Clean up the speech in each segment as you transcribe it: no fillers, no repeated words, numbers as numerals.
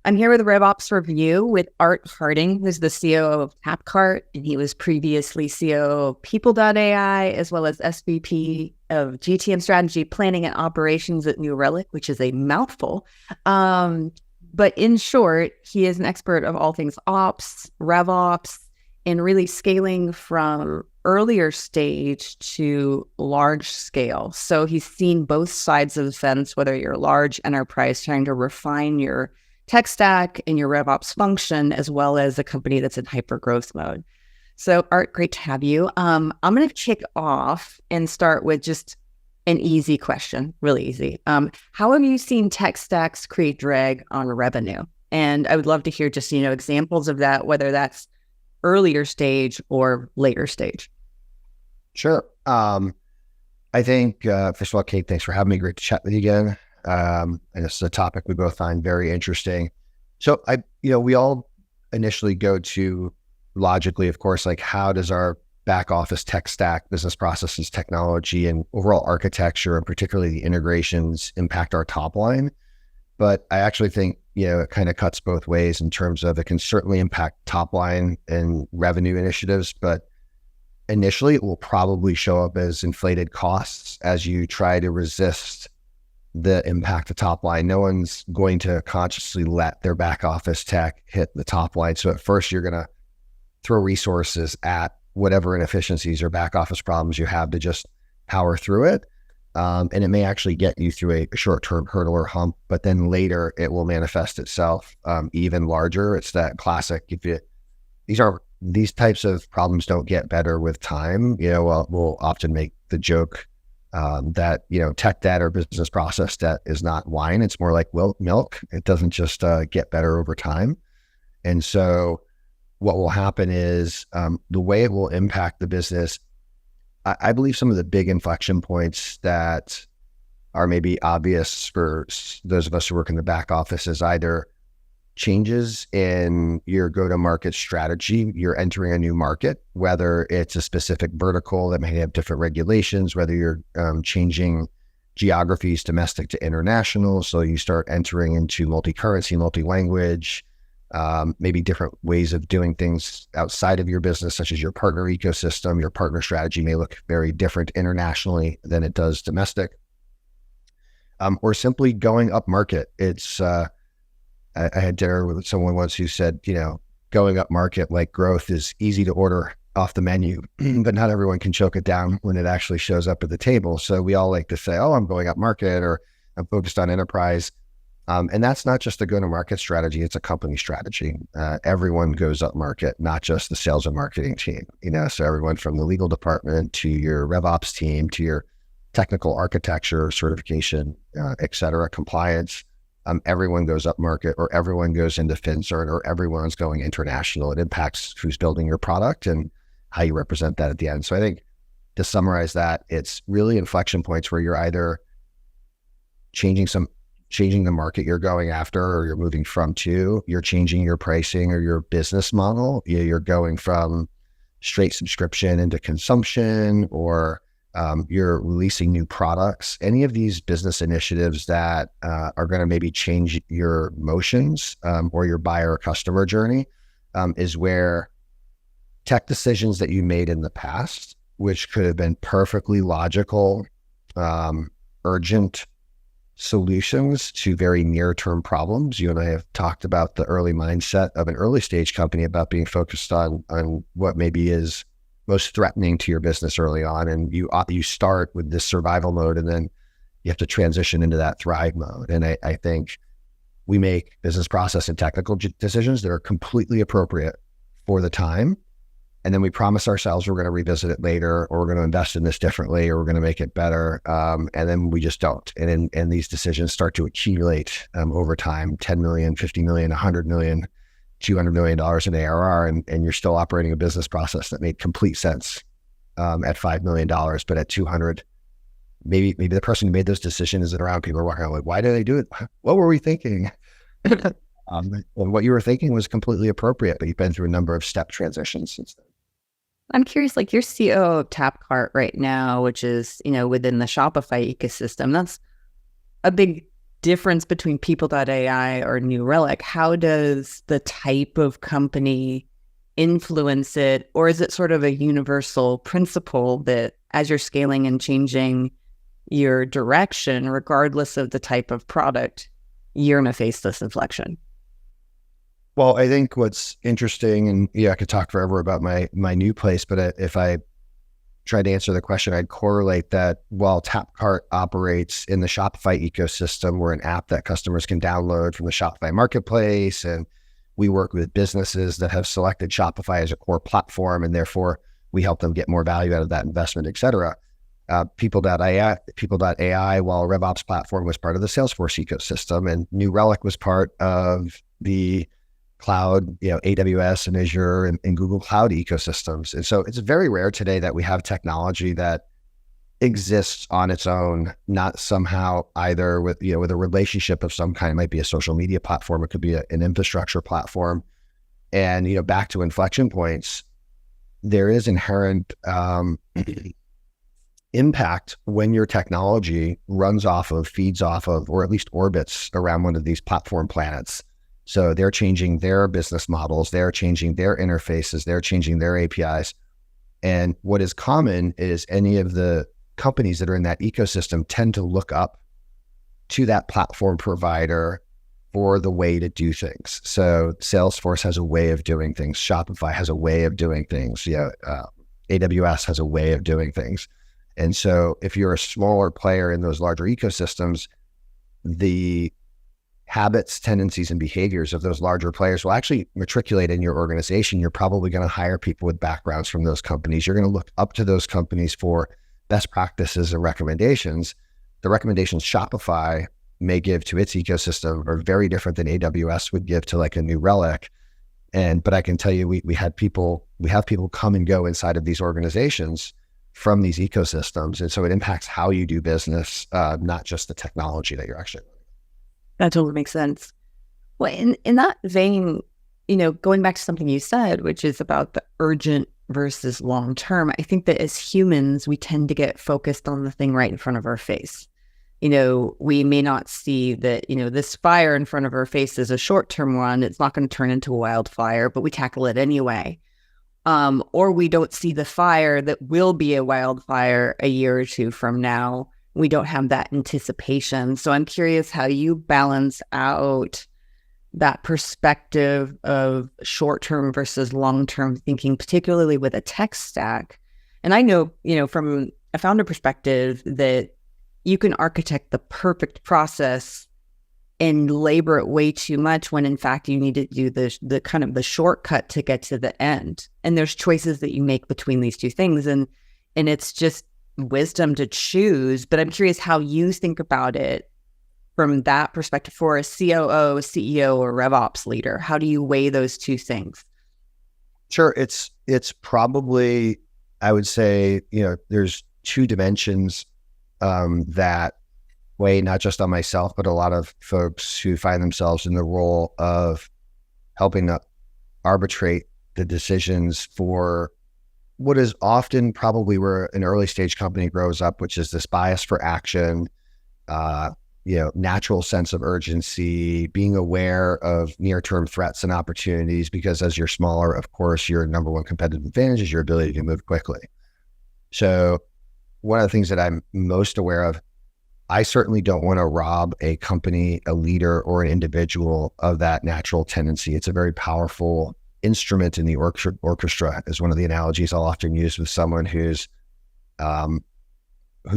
I'm here with RevOps Review with Art Harding, who's the COO of Tapcart, and he was previously COO of People.ai, as well as SVP of GTM Strategy, Planning and Operations at New Relic, which is a mouthful. But in short, he is an expert of all things ops, RevOps, and really scaling from earlier stage to large scale. So he's seen both sides of the fence, whether you're a large enterprise trying to refine your tech stack and your RevOps function, as well as a company that's in hyper growth mode. So Art, great to have you. I'm going to kick off and start with just an easy question, really easy. How have you seen tech stacks create drag on revenue? And I would love to hear just, examples of that, whether that's earlier stage or later stage. Sure. I think, first of all, Kate, thanks for having me. Great to chat with you again. And this is a topic we both find very interesting. So we all initially go to logically, of course, like how does our back office tech stack, business processes, technology, and overall architecture, and particularly the integrations impact our top line? But I actually think, it kind of cuts both ways in terms of it can certainly impact top line and revenue initiatives, but initially it will probably show up as inflated costs as you try to resist the impact of top line. No one's going to consciously let their back office tech hit the top line. So at first you're going to throw resources at whatever inefficiencies or back office problems you have to just power through it. And it may actually get you through a short-term hurdle or hump, but then later it will manifest itself even larger. It's that classic, these types of problems don't get better with time. We'll often make the joke that, tech debt or business process debt is not wine. It's more like milk. It doesn't just get better over time. And so what will happen is the way it will impact the business, I believe some of the big inflection points that are maybe obvious for those of us who work in the back office is either changes in your go-to-market strategy. You're entering a new market, whether it's a specific vertical that may have different regulations, whether you're changing geographies, domestic to international. So you start entering into multi-currency, multi-language, maybe different ways of doing things outside of your business, such as your partner ecosystem. Your partner strategy may look very different internationally than it does domestic, or simply going up market. It's, I had dinner with someone once who said, going up market like growth is easy to order off the menu, but not everyone can choke it down when it actually shows up at the table. So we all like to say, oh, I'm going up market, or I'm focused on enterprise. And that's not just a go-to-market strategy, it's a company strategy. Everyone goes up market, not just the sales and marketing team, so everyone from the legal department to your RevOps team, to your technical architecture, certification, et cetera, compliance. Everyone goes up market, or everyone goes into FinCert, or everyone's going international. It impacts who's building your product and how you represent that at the end. So I think to summarize that, it's really inflection points where you're either changing the market you're going after, or you're moving from to, you're changing your pricing or your business model. You're going from straight subscription into consumption, or you're releasing new products. Any of these business initiatives that are going to maybe change your motions or your buyer or customer journey is where tech decisions that you made in the past, which could have been perfectly logical, urgent solutions to very near-term problems. You and I have talked about the early mindset of an early stage company about being focused on what maybe is most threatening to your business early on. And you start with this survival mode, and then you have to transition into that thrive mode. And I think we make business process and technical decisions that are completely appropriate for the time. And then we promise ourselves we're going to revisit it later, or we're going to invest in this differently, or we're going to make it better. And then we just don't. And these decisions start to accumulate over time, 10 million, 50 million, 100 million, $200 million in ARR, and you're still operating a business process that made complete sense at $5 million, but at 200, maybe the person who made those decisions isn't around. People are walking around like, why did they do it? What were we thinking? And what you were thinking was completely appropriate, but you've been through a number of step transitions since then. I'm curious, like, you're CEO of Tapcart right now, which is, within the Shopify ecosystem. That's a big difference between People.ai or New Relic, how does the type of company influence it? Or is it sort of a universal principle that as you're scaling and changing your direction, regardless of the type of product, you're going to face this inflection? Well, I think what's interesting, and I could talk forever about my new place, but if I tried to answer the question, I'd correlate that while Tapcart operates in the Shopify ecosystem, we're an app that customers can download from the Shopify marketplace, and we work with businesses that have selected Shopify as a core platform, and therefore we help them get more value out of that investment, et cetera. People.ai, while RevOps platform was part of the Salesforce ecosystem, and New Relic was part of the cloud, AWS and Azure and Google Cloud ecosystems. And so it's very rare today that we have technology that exists on its own, not somehow either with a relationship of some kind. It might be a social media platform, it could be an infrastructure platform. And back to inflection points, there is inherent impact when your technology runs off of, feeds off of, or at least orbits around one of these platform planets. So they're changing their business models, they're changing their interfaces, they're changing their APIs. And what is common is any of the companies that are in that ecosystem tend to look up to that platform provider for the way to do things. So Salesforce has a way of doing things. Shopify has a way of doing things. AWS has a way of doing things. And so if you're a smaller player in those larger ecosystems, the habits, tendencies, and behaviors of those larger players will actually matriculate in your organization. You're probably going to hire people with backgrounds from those companies. You're going to look up to those companies for best practices and recommendations. The recommendations Shopify may give to its ecosystem are very different than AWS would give to like a New Relic. But I can tell you, we have people come and go inside of these organizations from these ecosystems. And so it impacts how you do business, not just the technology that you're actually. That totally makes sense. Well, in that vein, going back to something you said, which is about the urgent versus long term, I think that as humans, we tend to get focused on the thing right in front of our face. We may not see that, this fire in front of our face is a short-term one. It's not going to turn into a wildfire, but we tackle it anyway. Or we don't see the fire that will be a wildfire a year or two from now. We don't have that anticipation. So I'm curious how you balance out that perspective of short-term versus long-term thinking, particularly with a tech stack. And I know, from a founder perspective, that you can architect the perfect process and labor it way too much when in fact you need to do the kind of the shortcut to get to the end. And there's choices that you make between these two things. And it's just wisdom to choose, but I'm curious how you think about it from that perspective for a COO, CEO, or RevOps leader. How do you weigh those two things? Sure. It's probably, I would say, there's two dimensions that weigh not just on myself, but a lot of folks who find themselves in the role of helping to arbitrate the decisions for what is often probably where an early stage company grows up, which is this bias for action, natural sense of urgency, being aware of near-term threats and opportunities, because as you're smaller, of course, your number one competitive advantage is your ability to move quickly. So one of the things that I'm most aware of, I certainly don't want to rob a company, a leader, or an individual of that natural tendency. It's a very powerful instrument in the orchestra is one of the analogies I'll often use with someone whose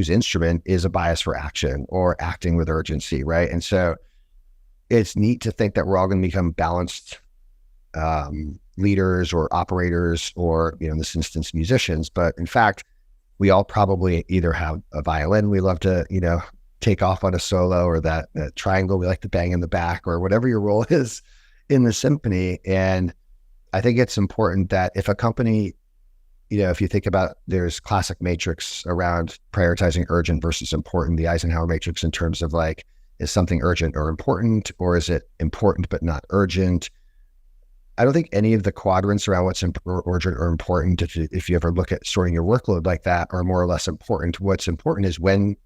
instrument is a bias for action or acting with urgency, right? And so it's neat to think that we're all going to become balanced leaders or operators or, in this instance, musicians. But in fact, we all probably either have a violin we love to, take off on a solo, or that triangle we like to bang in the back, or whatever your role is in the symphony. And I think it's important that if a company, if you think about, there's classic matrix around prioritizing urgent versus important, the Eisenhower matrix, in terms of like, is something urgent or important, or is it important but not urgent? I don't think any of the quadrants around what's urgent or important, if you ever look at sorting your workload like that, are more or less important. What's important is when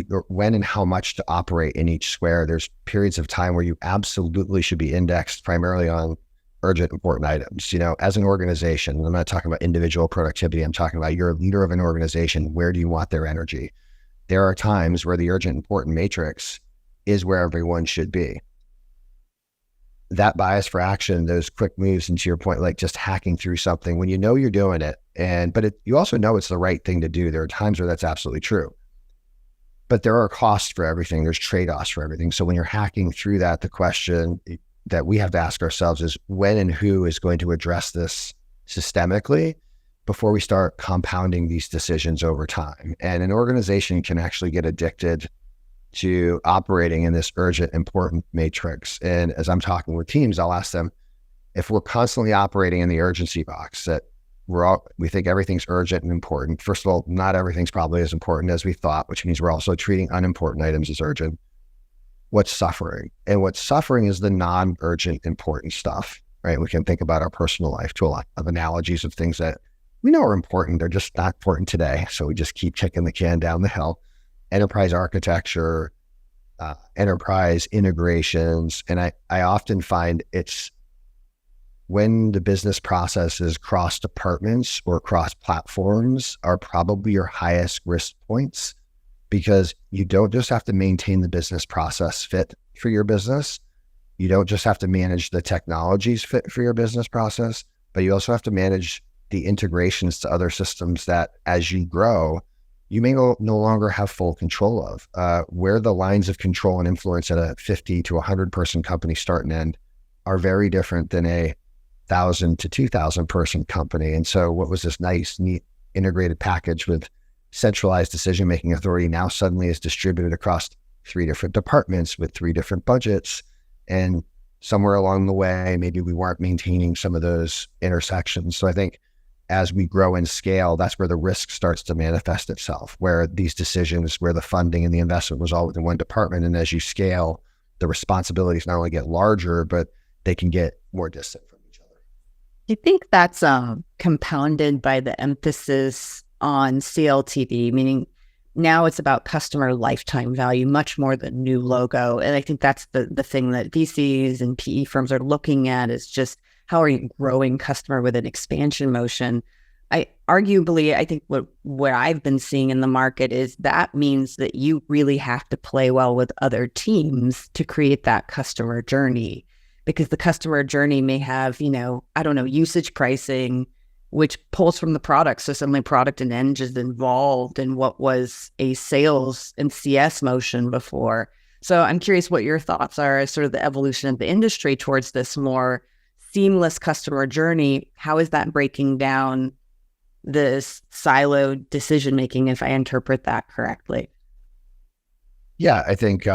or when and how much to operate in each square. There's periods of time where you absolutely should be indexed primarily on urgent, important items. As an organization, I'm not talking about individual productivity. I'm talking about you're a leader of an organization. Where do you want their energy? There are times where the urgent, important matrix is where everyone should be. That bias for action, those quick moves, and to your point, like just hacking through something when you know you're doing it, but you also know it's the right thing to do. There are times where that's absolutely true. But there are costs for everything. There's trade-offs for everything. So when you're hacking through that, the question that we have to ask ourselves is when and who is going to address this systemically before we start compounding these decisions over time. And an organization can actually get addicted to operating in this urgent, important matrix. And as I'm talking with teams, I'll ask them, if we're constantly operating in the urgency box, that we think everything's urgent and important. First of all, not everything's probably as important as we thought, which means we're also treating unimportant items as urgent. What's suffering? And what's suffering is the non-urgent important stuff, right? We can think about our personal life to a lot of analogies of things that we know are important. They're just not important today. So we just keep kicking the can down the hill. Enterprise architecture, enterprise integrations. And I often find it's when the business processes cross departments or cross platforms are probably your highest risk points, because you don't just have to maintain the business process fit for your business. You don't just have to manage the technologies fit for your business process, but you also have to manage the integrations to other systems that as you grow, you may no longer have full control of. Where the lines of control and influence at a 50 to 100 person company start and end are very different than a 1,000 to 2,000 person company. And so what was this nice, neat integrated package with centralized decision-making authority now suddenly is distributed across 3 different departments with 3 different budgets. And somewhere along the way, maybe we weren't maintaining some of those intersections. So I think as we grow and scale, that's where the risk starts to manifest itself, where these decisions, where the funding and the investment was all within one department. And as you scale, the responsibilities not only get larger, but they can get more distant from each other. Do you think that's compounded by the emphasis on CLTV, meaning now it's about customer lifetime value much more than new logo? And I think that's the thing that VCs and PE firms are looking at, is just how are you growing customer with an expansion motion? I think what I've been seeing in the market is that means that you really have to play well with other teams to create that customer journey, because the customer journey may have, usage pricing, which pulls from the product. So suddenly product and eng is involved in what was a sales and CS motion before. So I'm curious what your thoughts are as sort of the evolution of the industry towards this more seamless customer journey. How is that breaking down this siloed decision-making, if I interpret that correctly? Yeah, I think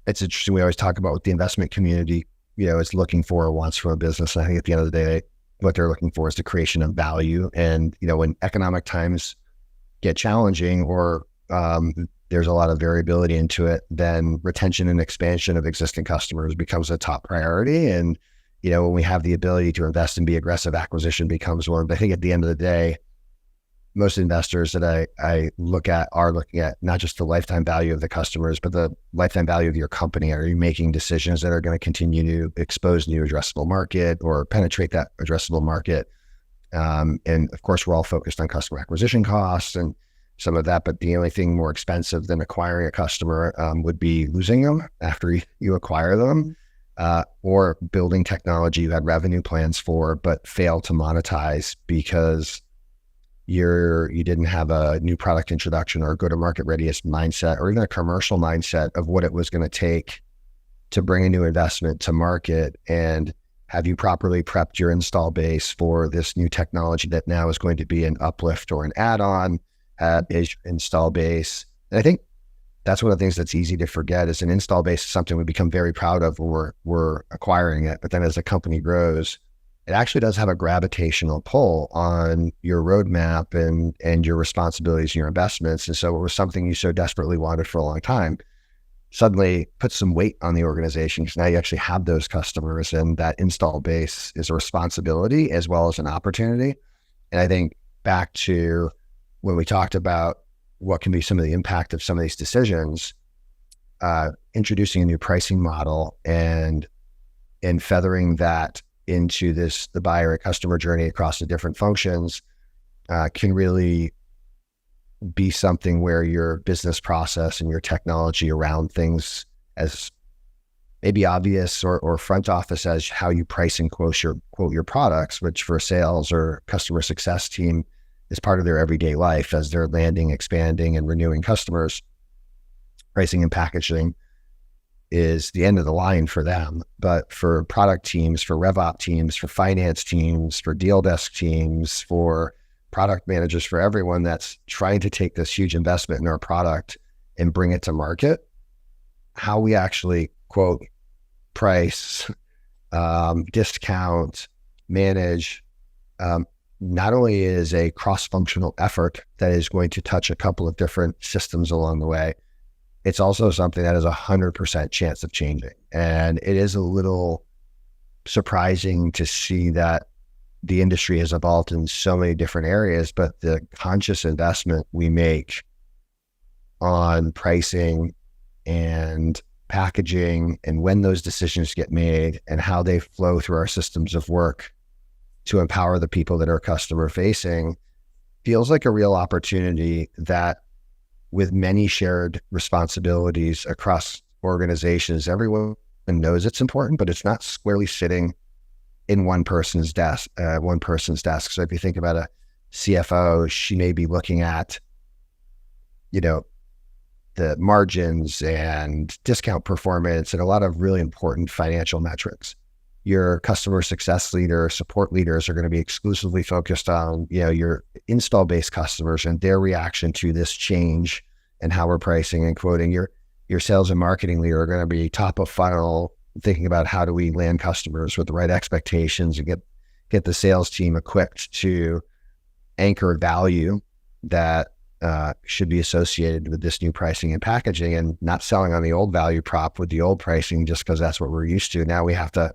it's interesting. We always talk about what the investment community, is looking for or wants from a business. And I think at the end of the day, what they're looking for is the creation of value. And, when economic times get challenging or there's a lot of variability into it, then retention and expansion of existing customers becomes a top priority. And, when we have the ability to invest and be aggressive, acquisition becomes one. But I think at the end of the day, most investors that I look at are looking at not just the lifetime value of the customers, but the lifetime value of your company. Are you making decisions that are going to continue to expose new addressable market or penetrate that addressable market? And of course, we're all focused on customer acquisition costs and some of that, but the only thing more expensive than acquiring a customer would be losing them after you acquire them, or building technology you had revenue plans for, but fail to monetize because you didn't have a new product introduction or a go-to-market readiness mindset, or even a commercial mindset of what it was going to take to bring a new investment to market. And have you properly prepped your install base for this new technology that now is going to be an uplift or an add-on is your install base? And I think that's one of the things that's easy to forget is an install base is something we become very proud of when we're acquiring it. But then as the company grows, it actually does have a gravitational pull on your roadmap and your responsibilities and your investments. And so it was something you so desperately wanted for a long time, suddenly put some weight on the organization, because now you actually have those customers, and that install base is a responsibility as well as an opportunity. And I think back to when we talked about what can be some of the impact of some of these decisions, introducing a new pricing model and feathering that into the buyer and customer journey across the different functions can really be something where your business process and your technology around things as maybe obvious or front office as how you price and quote your products, which for a sales or customer success team is part of their everyday life as they're landing, expanding, and renewing customers. Pricing and packaging is the end of the line for them. But for product teams, for RevOps teams, for finance teams, for deal desk teams, for product managers, for everyone that's trying to take this huge investment in our product and bring it to market, how we actually quote, price, discount, manage, not only is a cross-functional effort that is going to touch a couple of different systems along the way, it's also something that has 100% chance of changing. And it is a little surprising to see that the industry has evolved in so many different areas, but the conscious investment we make on pricing and packaging and when those decisions get made and how they flow through our systems of work to empower the people that are customer facing feels like a real opportunity that, with many shared responsibilities across organizations, everyone knows it's important, but it's not squarely sitting in one person's desk. So if you think about a CFO, she may be looking at, the margins and discount performance and a lot of really important financial metrics. Your customer success leader, support leaders are going to be exclusively focused on, your install-based customers and their reaction to this change and how we're pricing and quoting. Your sales and marketing leader are going to be top of funnel, thinking about how do we land customers with the right expectations and get the sales team equipped to anchor value that should be associated with this new pricing and packaging, and not selling on the old value prop with the old pricing just because that's what we're used to. Now we have to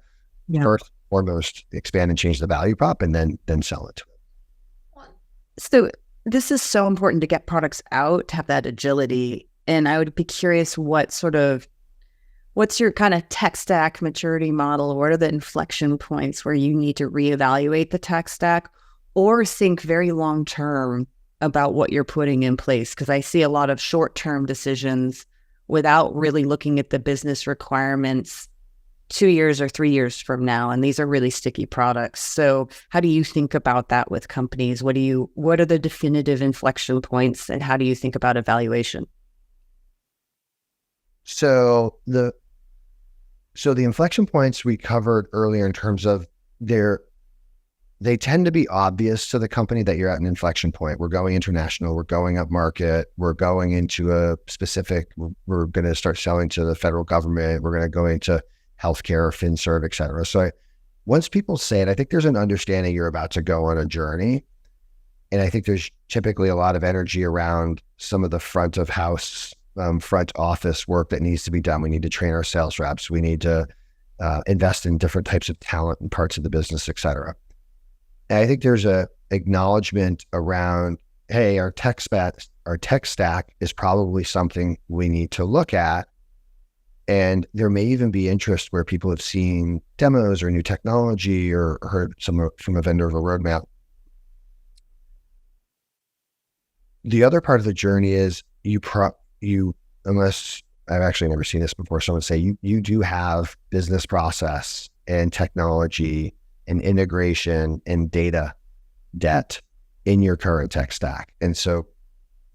first and foremost expand and change the value prop and then sell it to it. So this is so important to get products out, to have that agility. And I would be curious what's your kind of tech stack maturity model? What are the inflection points where you need to reevaluate the tech stack or think very long-term about what you're putting in place? Because I see a lot of short-term decisions without really looking at the business requirements 2 years or 3 years from now. And these are really sticky products. So how do you think about that with companies? What are the definitive inflection points, and how do you think about evaluation? So the inflection points we covered earlier in terms of they tend to be obvious to the company that you're at an inflection point. We're going international, we're going up market, we're going into a specific, we're going to start selling to the federal government, we're going to go into healthcare, FinServ, et cetera. So once people say it, I think there's an understanding you're about to go on a journey. And I think there's typically a lot of energy around some of the front of house, front office work that needs to be done. We need to train our sales reps. We need to invest in different types of talent and parts of the business, et cetera. And I think there's a acknowledgement around, hey, our tech stack is probably something we need to look at. And there may even be interest where people have seen demos or new technology or heard from a vendor of a roadmap. The other part of the journey is unless I've actually never seen this before, someone say you do have business process and technology and integration and data debt in your current tech stack. And so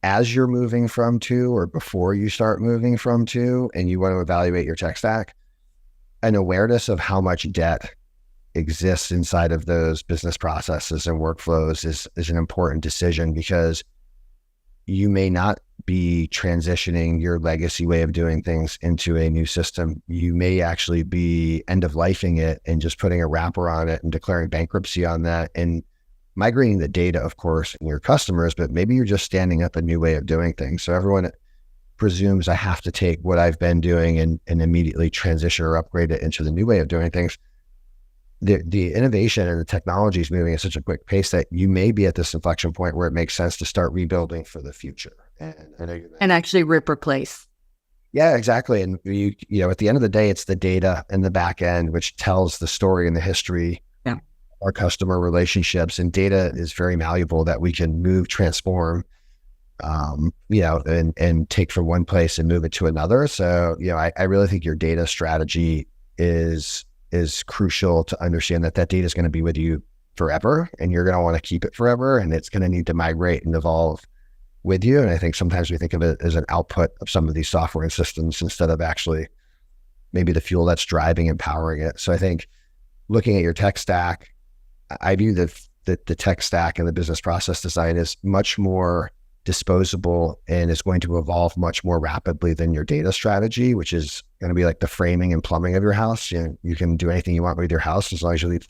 as you're moving from to, or before you start moving from to, and you want to evaluate your tech stack, an awareness of how much debt exists inside of those business processes and workflows is an important decision, because you may not be transitioning your legacy way of doing things into a new system. You may actually be end-of-lifing it and just putting a wrapper on it and declaring bankruptcy on that and migrating the data, of course, in your customers, but maybe you're just standing up a new way of doing things. So everyone presumes I have to take what I've been doing and immediately transition or upgrade it into the new way of doing things. The innovation and the technology is moving at such a quick pace that you may be at this inflection point where it makes sense to start rebuilding for the future. And I know you And actually rip replace. Yeah, exactly. And at the end of the day, it's the data in the back end, which tells the story and the history, Yeah. our customer relationships, and data is very malleable that we can move, transform, and take from one place and move it to another. So, I really think your data strategy is crucial to understand that data is going to be with you forever, and you're going to want to keep it forever, and it's going to need to migrate and evolve with you. And I think sometimes we think of it as an output of some of these software and systems instead of actually maybe the fuel that's driving and powering it. So I think looking at your tech stack, I view the tech stack and the business process design is much more disposable and is going to evolve much more rapidly than your data strategy, which is going to be like the framing and plumbing of your house. You can do anything you want with your house as long as you leave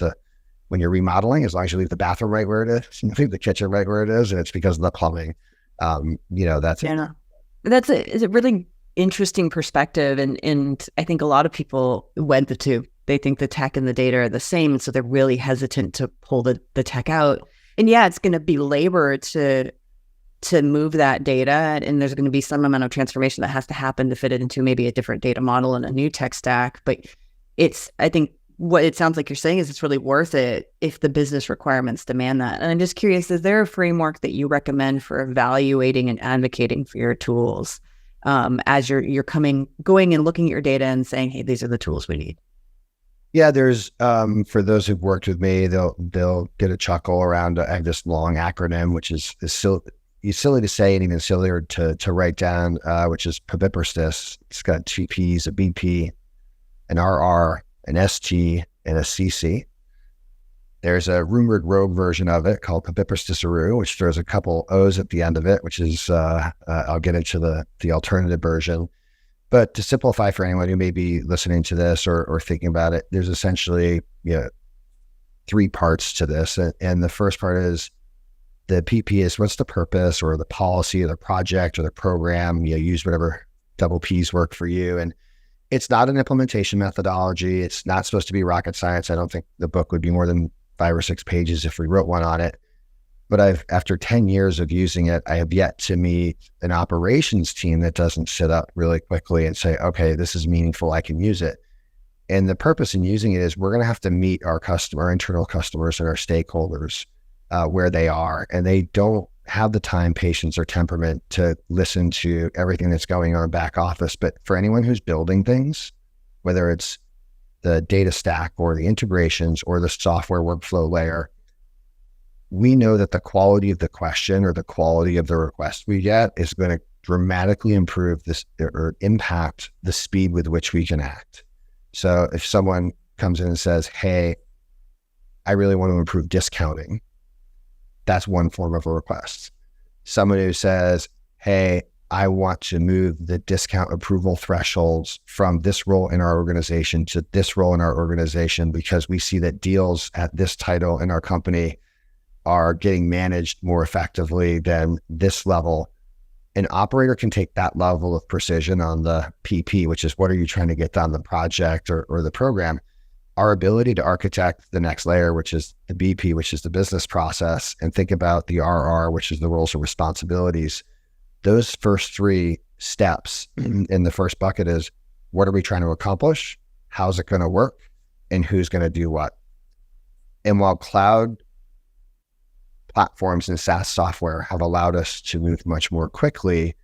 when you're remodeling, as long as you leave the bathroom right where it is, you leave the kitchen right where it is, and it's because of the plumbing. That's it. That's a really interesting perspective. And I think a lot of people wed the two. They think the tech and the data are the same. And so they're really hesitant to pull the tech out. And yeah, it's going to be labor to move that data. And there's going to be some amount of transformation that has to happen to fit it into maybe a different data model and a new tech stack. But I think what it sounds like you're saying is it's really worth it if the business requirements demand that. And I'm just curious, is there a framework that you recommend for evaluating and advocating for your tools as you're going and looking at your data and saying, hey, these are the tools we need? Yeah, there's for those who've worked with me, they'll get a chuckle around. I have this long acronym, which is silly to say and even sillier to write down, which is PBIPRSTIS. It's got 2 P's, a BP, an RR, an ST, and a CC. There's a rumored rogue version of it called PBIPRSTISaroo, which throws a couple O's at the end of it, which is, I'll get into the alternative version. But to simplify for anyone who may be listening to this or thinking about it, there's essentially 3 parts to this. And the first part is the PP is what's the purpose or the policy or the project or the program. Use whatever double P's work for you. And it's not an implementation methodology. It's not supposed to be rocket science. I don't think the book would be more than 5 or 6 pages if we wrote one on it. But after 10 years of using it, I have yet to meet an operations team that doesn't sit up really quickly and say, okay, this is meaningful, I can use it. And the purpose in using it is we're going to have to meet our internal customers and our stakeholders where they are. And they don't have the time, patience, or temperament to listen to everything that's going on in back office. But for anyone who's building things, whether it's the data stack or the integrations or the software workflow layer, we know that the quality of the question or the quality of the request we get is going to dramatically improve this or impact the speed with which we can act. So if someone comes in and says, hey, I really want to improve discounting, that's one form of a request. Someone who says, hey, I want to move the discount approval thresholds from this role in our organization to this role in our organization because we see that deals at this title in our company are getting managed more effectively than this level. An operator can take that level of precision on the PP, which is what are you trying to get done, the project or the program. Our ability to architect the next layer, which is the BP, which is the business process, and think about the RR, which is the roles and responsibilities. Those first 3 steps in the first bucket is what are we trying to accomplish? How's it going to work? And who's going to do what? And while cloud platforms and SaaS software have allowed us to move much more quickly,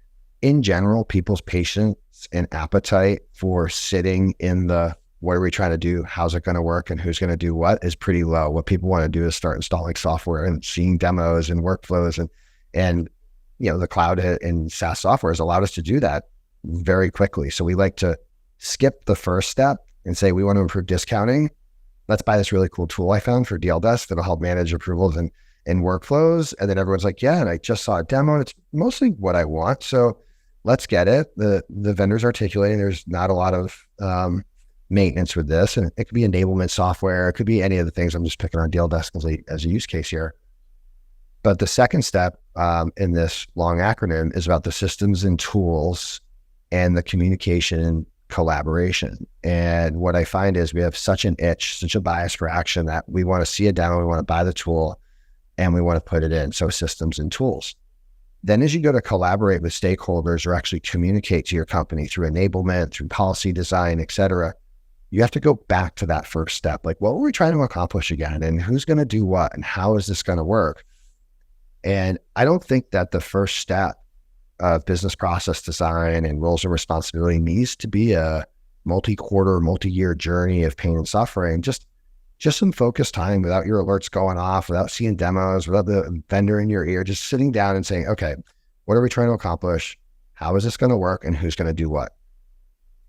in general, people's patience and appetite for sitting in the what are we trying to do, how's it going to work, and who's going to do what is pretty low. What people want to do is start installing software and seeing demos and workflows. And the cloud and SaaS software has allowed us to do that very quickly. So we like to skip the first step and say, we want to improve discounting. Let's buy this really cool tool I found for Deal Desk that'll help manage approvals and workflows. And then everyone's like, yeah, and I just saw a demo. It's mostly what I want. So let's get it. The vendor's articulating there's not a lot of maintenance with this. And it could be enablement software. It could be any of the things. I'm just picking on Deal Desk as a use case here. But the second step in this long acronym is about the systems and tools and the communication and collaboration. And what I find is we have such an itch, such a bias for action that we want to see a demo, we want to buy the tool, and we want to put it in. So systems and tools. Then as you go to collaborate with stakeholders or actually communicate to your company through enablement, through policy design, et cetera, you have to go back to that first step. Like, what were we trying to accomplish again? And who's going to do what? And how is this going to work? And I don't think that the first step of business process design and roles and responsibility needs to be a multi-quarter, multi-year journey of pain and suffering. Just some focused time without your alerts going off, without seeing demos, without the vendor in your ear, just sitting down and saying, okay, what are we trying to accomplish? How is this going to work? And who's going to do what?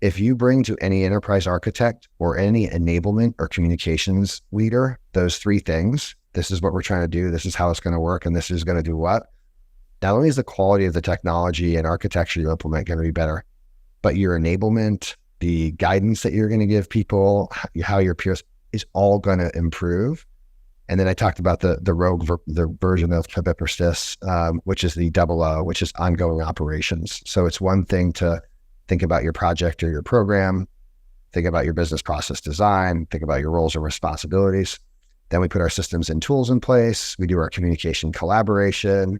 If you bring to any enterprise architect or any enablement or communications leader those three things, this is what we're trying to do, this is how it's going to work, and this is going to do what, not only is the quality of the technology and architecture you implement going to be better, but your enablement, the guidance that you're going to give people, how your peers, is all going to improve. And then I talked about the version of Persist, which is the OO, which is ongoing operations. So it's one thing to think about your project or your program, think about your business process design, think about your roles and responsibilities. Then we put our systems and tools in place. We do our communication collaboration.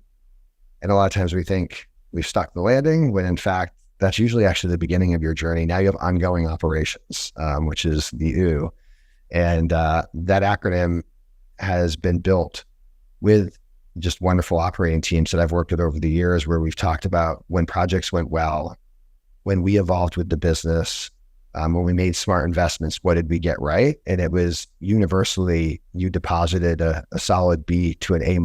And a lot of times we think we've stuck the landing, when in fact, that's usually actually the beginning of your journey. Now you have ongoing operations, which is the OO. And that acronym has been built with just wonderful operating teams that I've worked with over the years, where we've talked about when projects went well, when we evolved with the business, when we made smart investments, what did we get right? And it was universally, you deposited a solid B to an A-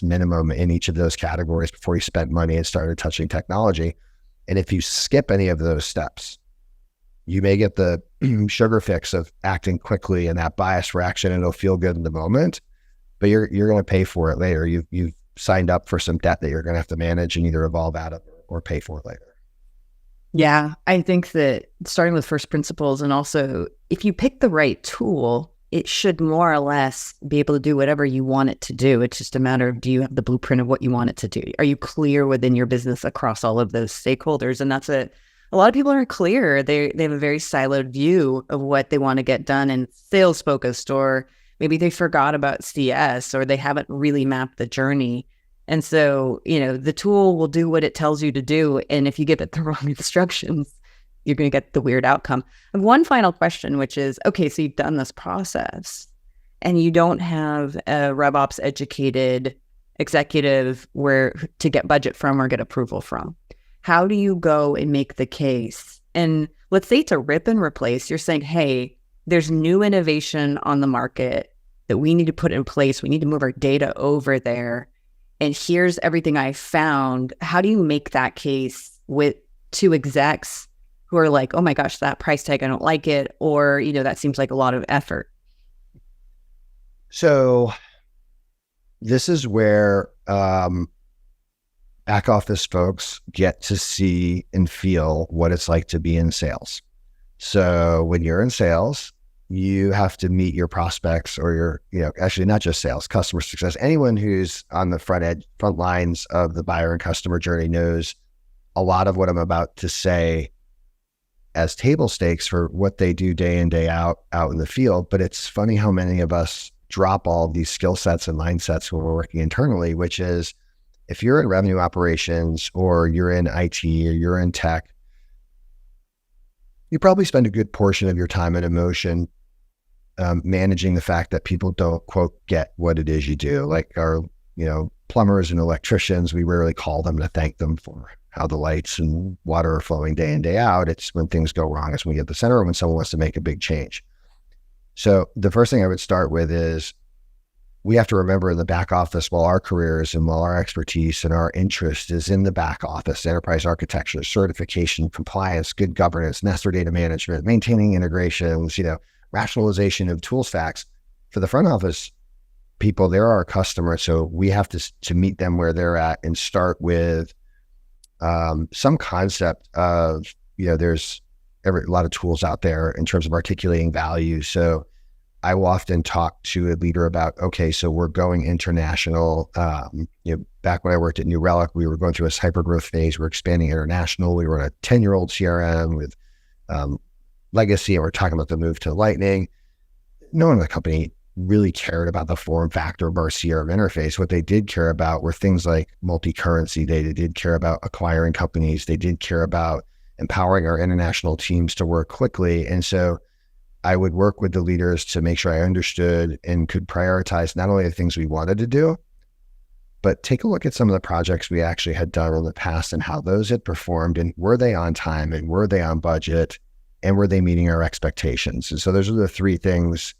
minimum in each of those categories before you spent money and started touching technology. And if you skip any of those steps, you may get the sugar fix of acting quickly and that bias reaction, and it'll feel good in the moment, but you're going to pay for it later. You've signed up for some debt that you're going to have to manage and either evolve out of or pay for it later. Yeah, I think that starting with first principles, and also if you pick the right tool, it should more or less be able to do whatever you want it to do. It's just a matter of, do you have the blueprint of what you want it to do? Are you clear within your business across all of those stakeholders? And that's a lot of people aren't clear. They have a very siloed view of what they want to get done and sales focused, or maybe they forgot about CS, or they haven't really mapped the journey. And so, the tool will do what it tells you to do. And if you give it the wrong instructions, you're going to get the weird outcome. And one final question, which is, okay, so you've done this process and you don't have a RevOps educated executive to get budget from or get approval from. How do you go and make the case? And let's say it's a rip and replace. You're saying, hey, there's new innovation on the market that we need to put in place. We need to move our data over there. And here's everything I found. How do you make that case with two execs who are like, oh my gosh, that price tag, I don't like it. Or, that seems like a lot of effort. So this is where back office folks get to see and feel what it's like to be in sales. So when you're in sales, you have to meet your prospects or actually not just sales, customer success. Anyone who's on the front lines of the buyer and customer journey knows a lot of what I'm about to say as table stakes for what they do day in, day out in the field. But it's funny how many of us drop all of these skill sets and mindsets when we're working internally, which is, if you're in revenue operations or you're in IT or you're in tech, you probably spend a good portion of your time and emotion managing the fact that people don't, quote, get what it is you do. Like our, plumbers and electricians, we rarely call them to thank them for how the lights and water are flowing day in, day out. It's when things go wrong, it's when we get at the center, or when someone wants to make a big change. So the first thing I would start with is, we have to remember in the back office, while our careers and while our expertise and our interest is in the back office, enterprise architecture, certification, compliance, good governance, master data management, maintaining integrations, rationalization of tool stacks. For the front office people, they're our customers. So we have to meet them where they're at and start with some concept of, there's a lot of tools out there in terms of articulating value. So I will often talk to a leader about, okay, so we're going international. Back when I worked at New Relic, we were going through a hyper-growth phase. We're expanding international. We were on a 10-year-old CRM with legacy, and we're talking about the move to Lightning. No one in the company really cared about the form factor of our CRM interface. What they did care about were things like multi-currency. They did care about acquiring companies. They did care about empowering our international teams to work quickly. And so I would work with the leaders to make sure I understood and could prioritize not only the things we wanted to do, but take a look at some of the projects we actually had done in the past and how those had performed, and were they on time, and were they on budget, and were they meeting our expectations? And so those are the three things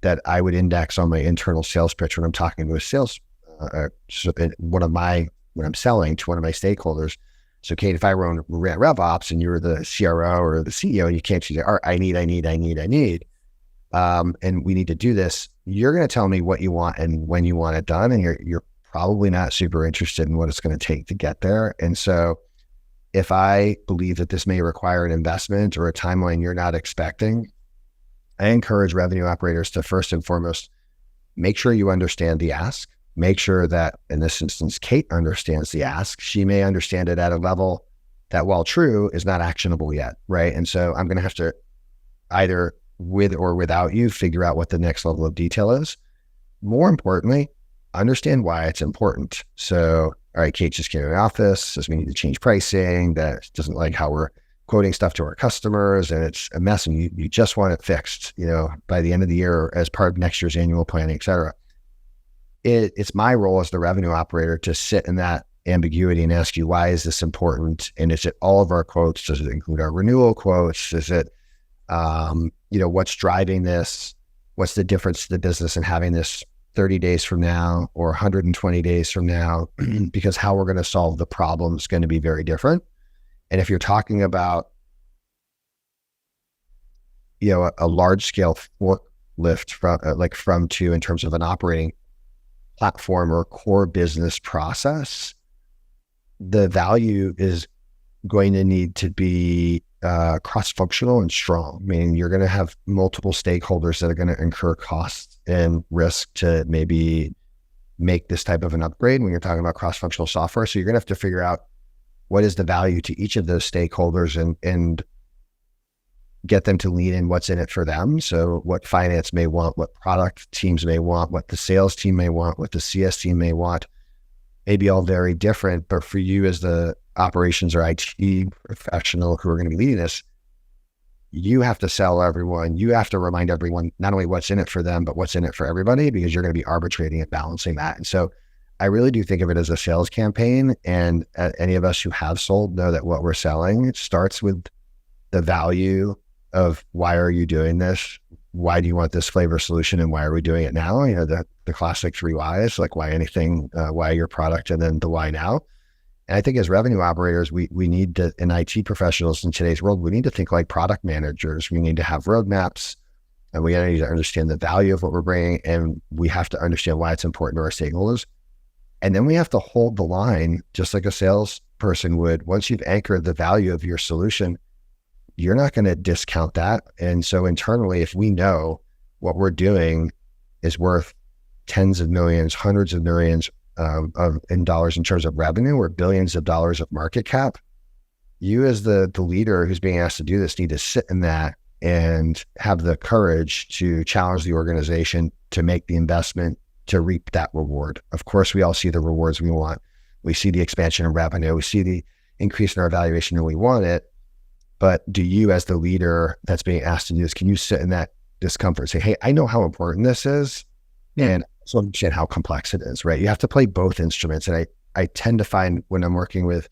that I would index on my internal sales pitch when I'm talking to a sales, when I'm selling to one of my stakeholders. So Kate, if I run RevOps and you're the CRO or the CEO, and you can't say, all right, I need, and we need to do this, you're going to tell me what you want and when you want it done. And you're probably not super interested in what it's going to take to get there. And so if I believe that this may require an investment or a timeline you're not expecting, I encourage revenue operators to first and foremost, make sure you understand the ask. Make sure that, in this instance, Kate understands the ask. She may understand it at a level that, while true, is not actionable yet, right? And so I'm going to have to, either with or without you, figure out what the next level of detail is. More importantly, understand why it's important. So, all right, Kate just came to the office, says we need to change pricing, that doesn't like how we're quoting stuff to our customers, and it's a mess, and you just want it fixed, by the end of the year or as part of next year's annual planning, et cetera. It's my role as the revenue operator to sit in that ambiguity and ask you, why is this important? And is it all of our quotes? Does it include our renewal quotes? Is it, what's driving this? What's the difference to the business in having this 30 days from now or 120 days from now? Because how we're going to solve the problem is going to be very different. And if you're talking about, a large scale forklift from to in terms of an operating platform or core business process, the value is going to need to be cross-functional and strong, meaning you're going to have multiple stakeholders that are going to incur costs and risk to maybe make this type of an upgrade when you're talking about cross-functional software. So you're going to have to figure out what is the value to each of those stakeholders and get them to lean in what's in it for them. So what finance may want, what product teams may want, what the sales team may want, what the CS team may want, may be all very different. But for you as the operations or IT professional who are going to be leading this, you have to sell everyone. You have to remind everyone not only what's in it for them, but what's in it for everybody, because you're going to be arbitrating and balancing that. And so I really do think of it as a sales campaign. And any of us who have sold know that what we're selling starts with the value of, why are you doing this? Why do you want this flavor solution? And why are we doing it now? The classic 3 whys, like why anything, why your product, and then the why now. And I think as revenue operators, we need to, and IT professionals in today's world, we need to think like product managers. We need to have roadmaps, and we need to understand the value of what we're bringing. And we have to understand why it's important to our stakeholders. And then we have to hold the line, just like a salesperson would. Once you've anchored the value of your solution, you're not going to discount that. And so internally, if we know what we're doing is worth tens of millions, hundreds of millions in dollars in terms of revenue, or billions of dollars of market cap, you as the leader who's being asked to do this need to sit in that and have the courage to challenge the organization to make the investment to reap that reward. Of course, we all see the rewards we want. We see the expansion in revenue. We see the increase in our valuation, and we want it. But do you, as the leader that's being asked to do this, can you sit in that discomfort and say, hey, I know how important this is, and also understand how complex it is, right? You have to play both instruments. And I tend to find when I'm working with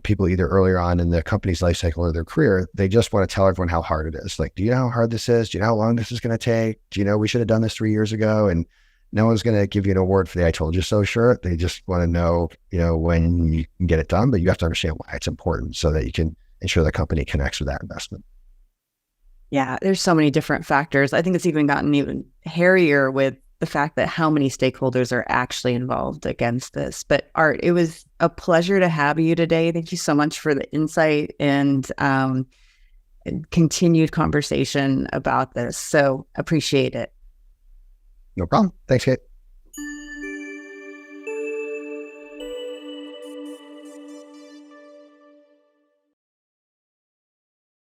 people either earlier on in the company's life cycle or their career, they just want to tell everyone how hard it is. Like, do you know how hard this is? Do you know how long this is going to take? Do you know we should have done this 3 years ago? And no one's going to give you an award for the I told you so shirt. They just want to know, when you can get it done, but you have to understand why it's important so that you can ensure the company connects with that investment. Yeah, there's so many different factors. I think it's even gotten even hairier with the fact that how many stakeholders are actually involved against this. But Art, it was a pleasure to have you today. Thank you so much for the insight and continued conversation about this. So appreciate it. No problem. Thanks, Kate.